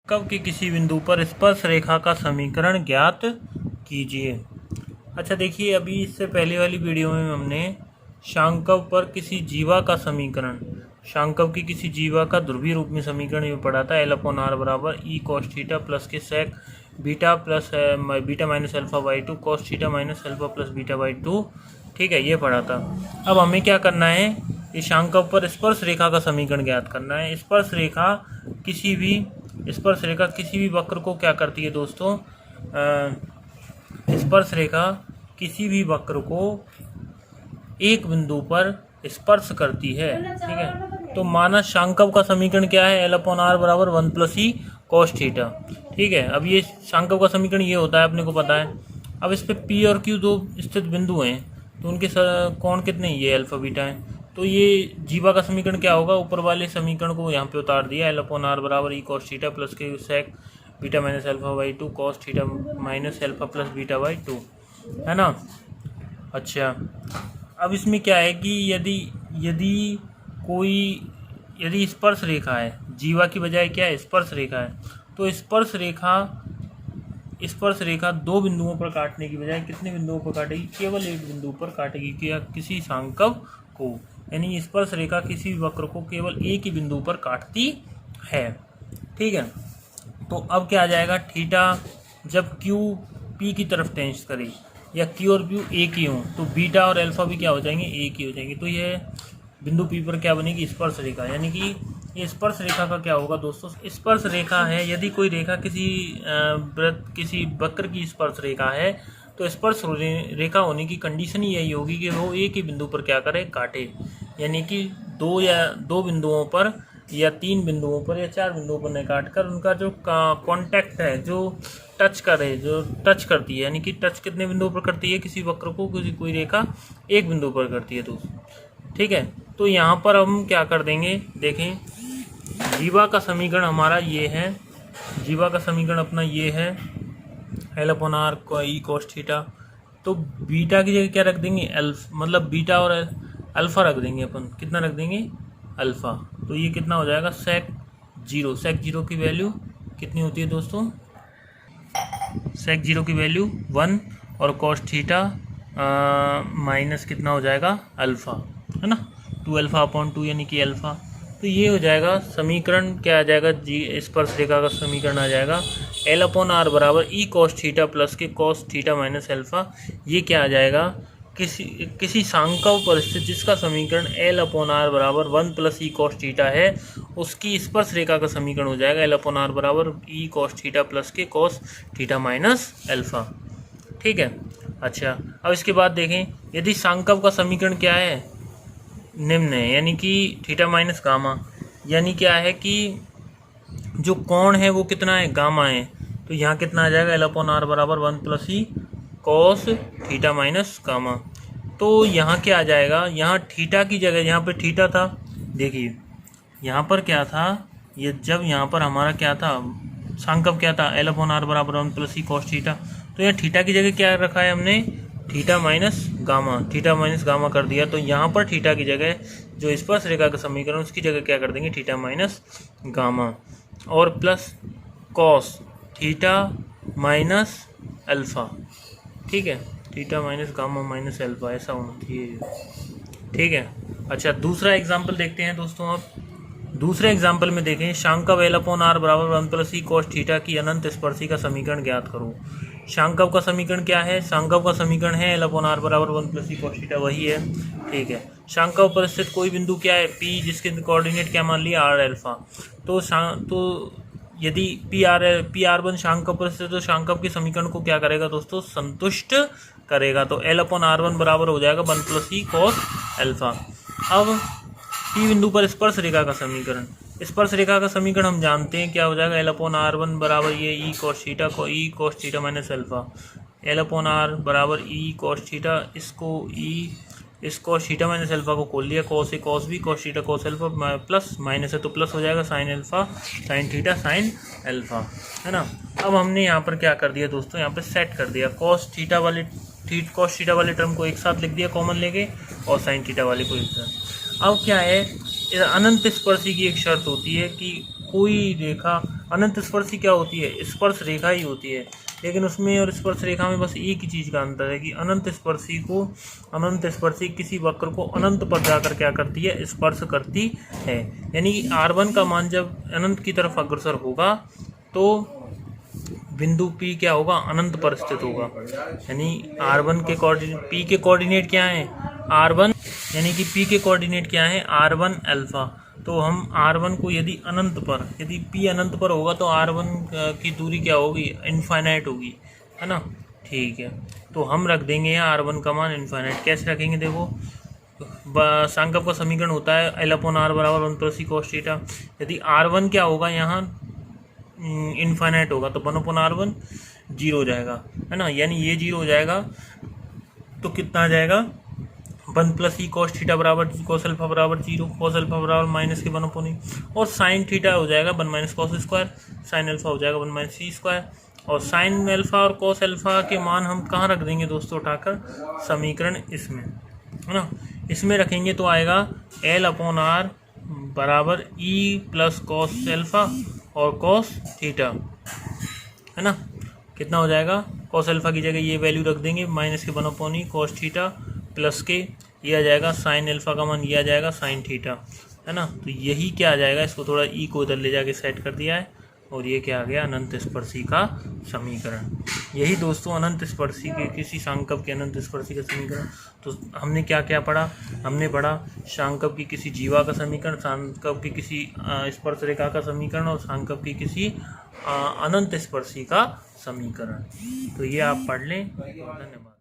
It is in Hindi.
कव के किसी बिंदु पर स्पर्श रेखा का समीकरण ज्ञात कीजिए। अच्छा देखिए, अभी इससे पहले वाली वीडियो में हमने शांकव पर किसी जीवा का समीकरण, शांकव की किसी जीवा का ध्रुवीय रूप में समीकरण ये पढ़ा था। L अपॉन आर बराबर ई कॉस थीटा प्लस के sec beta plus beta minus alpha by two cos theta minus alpha plus beta by two. ठीक है, ये पढ़ा था। अब हमें क्या करना है, इस शांकव पर स्पर्श रेखा का समीकरण ज्ञात करना है। स्पर्श रेखा किसी भी वक्र को क्या करती है दोस्तों, स्पर्श रेखा किसी भी वक्र को एक बिंदु पर स्पर्श करती है। ठीक है, तो माना शांकव का समीकरण क्या है, L अपॉन आर बराबर 1 प्लस ई कॉस थीटा। ठीक है, अब ये शांकव का समीकरण ये होता है, अपने को पता है। अब इस पे P और Q दो स्थित बिंदु हैं, तो उनके कोण कितने, ये अल्फा बीटा है। तो ये जीवा का समीकरण क्या होगा, ऊपर वाले समीकरण को यहाँ पे उतार दिया, L अपॉन आर बराबर ई कॉस थीटा प्लस के sec beta minus alpha by two cos theta minus alpha plus beta by two, है ना। अच्छा, अब इसमें क्या है कि यदि स्पर्श रेखा है, जीवा की बजाय क्या है, स्पर्श रेखा है, तो स्पर्श रेखा दो बिंदुओं पर काटने की बजाय कितने बिंदुओं पर काटेगी, केवल एक बिंदु पर काटेगी, क्या किसी शांकव को, यानी स्पर्श रेखा किसी वक्र को केवल एक ही बिंदु पर काटती है। ठीक है, तो अब क्या आ जाएगा, थीटा जब क्यू पी की तरफ टेंस करे या क्यू और पी एक ही हों, तो बीटा और अल्फा भी क्या हो जाएंगे, एक ही हो जाएंगे। तो ये बिंदु पी पर क्या बनेगी, स्पर्श रेखा, यानी कि ये स्पर्श रेखा का क्या होगा दोस्तों, स्पर्श रेखा है। यदि कोई रेखा किसी वक्र की स्पर्श रेखा है, तो स्पर्श रेखा होने की कंडीशन ही यही होगी कि वो एक ही बिंदु पर क्या करे, काटे। यानी कि दो बिंदुओं पर या तीन बिंदुओं पर या चार बिंदुओं पर नहीं काट कर उनका जो कांटेक्ट है, जो टच करती है, यानी कि टच कितने बिंदुओं पर करती है, किसी वक्र को कोई रेखा एक बिंदु पर करती है दोस्तों। ठीक है, तो यहाँ पर हम क्या कर देंगे, देखें, जीवा का समीकरण हमारा ये है, जीवा का समीकरण अपना ये है, L upon R E cos theta. तो बीटा की जगह क्या रख देंगे, मतलब बीटा और अल्फा रख देंगे अपन, कितना रख देंगे, अल्फा। तो ये कितना हो जाएगा, सेक जीरो की वैल्यू कितनी होती है दोस्तों, सेक जीरो की वैल्यू 1 और कॉस थीटा माइनस कितना हो जाएगा, अल्फा, है ना, 2 अल्फा अपॉन 2 यानी कि अल्फा। तो ये हो जाएगा समीकरण, क्या आ जाएगा, स्पर्श रेखा का समीकरण आ जाएगा L अपॉन आर बराबर ई कॉस थीटा प्लस के कॉस थीटा माइनस अल्फा। ये क्या आ जाएगा, किसी शांकव पर स्थित जिसका समीकरण L अपॉन आर बराबर 1 प्लस ई कॉस थीटा है, उसकी स्पर्श रेखा का समीकरण हो जाएगा L अपॉन आर बराबर ई कॉस थीटा प्लस के कॉस थीटा माइनस अल्फा। ठीक है, अच्छा, अब इसके बाद देखें, यदि शांकव का समीकरण क्या है, निम्न है, यानी कि थीटा माइनस गामा, यानी क्या है कि जो कोण है वो कितना है, गामा है। तो यहाँ कितना आ जाएगा, L अपॉन आर बराबर 1 प्लस ई कॉस थीटा माइनस गामा। तो यहाँ क्या आ जाएगा, यहाँ थीटा की जगह, यहाँ पे थीटा था, देखिए यहाँ पर क्या था, ये जब यहाँ पर हमारा क्या था, शांकव क्या था, L अपॉन आर बराबर 1 प्लस ई कॉस थीटा। तो यहाँ थीटा की जगह क्या रखा है हमने, थीटा माइनस गामा कर दिया। तो यहाँ पर थीटा की जगह जो स्पर्श रेखा का समीकरण, उसकी जगह क्या कर देंगे, थीटा माइनस गामा और plus cos theta minus alpha. ठीक है, theta minus gamma minus alpha, ऐसा होना चाहिए। ठीक है, अच्छा, दूसरा एग्जाम्पल देखते हैं दोस्तों। आप दूसरे एग्जाम्पल में देखें, शांकव L अपॉन आर बराबर 1 प्लस ई कॉस थीटा की अनंत स्पर्शी का समीकरण ज्ञात करो। शांकव का समीकरण क्या है, शांकव का समीकरण है L अपॉन आर बराबर 1 प्लस ई कॉस थीटा, वही है। ठीक है, शांकव पर स्थित कोई बिंदु क्या है, P, जिसके कोऑर्डिनेट क्या मान लिया, R अल्फा। तो यदि पी आर वन शांकव पर स्थित, तो शांकव के समीकरण को क्या करेगा दोस्तों, संतुष्ट करेगा। तो L अपॉन आर वन बराबर हो जाएगा 1 प्लस ई कॉस अल्फा। अब P बिंदु पर स्पर्श रेखा का समीकरण, स्पर्श रेखा का समीकरण हम जानते हैं क्या हो जाएगा, L अपॉन आर वन बराबर ये E cos theta minus alpha. L upon R बराबर ई कॉस थीटा, इस कॉस थीटा माइनस अल्फा को खोल लिया, cos A cos B cos theta cos alpha, plus minus है तो प्लस हो जाएगा, sine alpha sine theta sine alpha, है ना। अब हमने यहाँ पर क्या कर दिया दोस्तों, यहाँ पर सेट कर दिया, कॉस थीटा वाले टर्म को एक साथ लिख दिया कॉमन लेके, और साइन थीटा वाले को एक साथ। अब क्या है, अनंत स्पर्शी की एक शर्त होती है कि कोई रेखा अनंत स्पर्शी क्या होती है? स्पर्श रेखा ही होती है, लेकिन उसमें और स्पर्श रेखा में बस एक ही चीज़ का अंतर है कि अनंत स्पर्शी किसी वक्र को अनंत पर जाकर क्या करती है? स्पर्श करती है। यानी कि R1 का मान जब अनंत की तरफ अग्रसर होगा तो बिंदु P क्या होगा? अनंत पर स्थित होगा। यानी R1 के कोऑर्डिनेट, P के कोऑर्डिनेट क्या है? R1, यानी कि P के कोऑर्डिनेट क्या है? R1 alpha. तो हम R1 को यदि P अनंत पर होगा तो R1 की दूरी क्या होगी? इनफाइनाइट होगी, है ना। ठीक है, तो हम रख देंगे यहाँ R1 का मान इनफाइनाइट। कैसे रखेंगे? देखो, सांकव का समीकरण होता है L/R बराबर 1 + cos थीटा। यदि R1 क्या होगा यहाँ? इनफाइनाइट होगा तो 1/R1 जीरो हो जाएगा, है ना। यानी ये जीरो हो जाएगा तो कितना आ जाएगा? 1 + e cos थीटा बराबर cos अल्फा बराबर 0, cos अल्फा बराबर माइनस के 1/e, और साइन थीटा हो जाएगा 1 - cos स्क्वायर, साइन अल्फा हो जाएगा 1 - c स्क्वायर। और साइन अल्फा और cos अल्फा के मान हम कहाँ रख देंगे दोस्तों? उठाकर समीकरण इसमें, है ना, इसमें रखेंगे तो आएगा L/R बराबर e + cos अल्फा और cos थीटा, है ना। कितना हो जाएगा? cos अल्फा की जगह ये वैल्यू रख देंगे माइनस के 1/e cos थीटा प्लस के ये आ जाएगा साइन अल्फा का मान, ये आ जाएगा साइन थीटा, है ना। तो यही क्या आ जाएगा? इसको थोड़ा ई को इधर ले जाके सेट कर दिया है और ये क्या आ गया? अनंत स्पर्शी का समीकरण। यही दोस्तों अनंत स्पर्शी के किसी सांकव के अनंत स्पर्शी का समीकरण। तो हमने क्या क्या पढ़ा? हमने पढ़ा सांकव की किसी जीवा का समीकरण, सांकव की किसी स्पर्श रेखा का समीकरण और सांकव की किसी अनंत स्पर्शी का समीकरण। तो ये आप पढ़ लें। धन्यवाद।